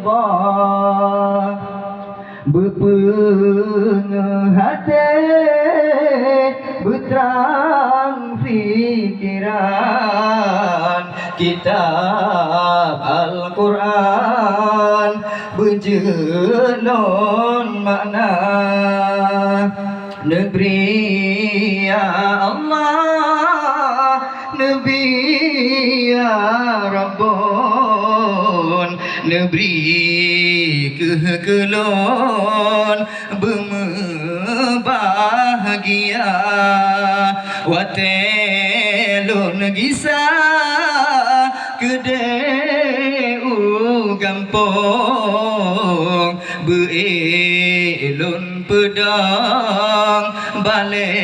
Allah berpenghati berterang fikiran kitab Al-Quran berjenon makna negeri ya Allah negeri ya Rabbun negeri kekelon berbahagia watelun gisa gede gampong beelun pedang balik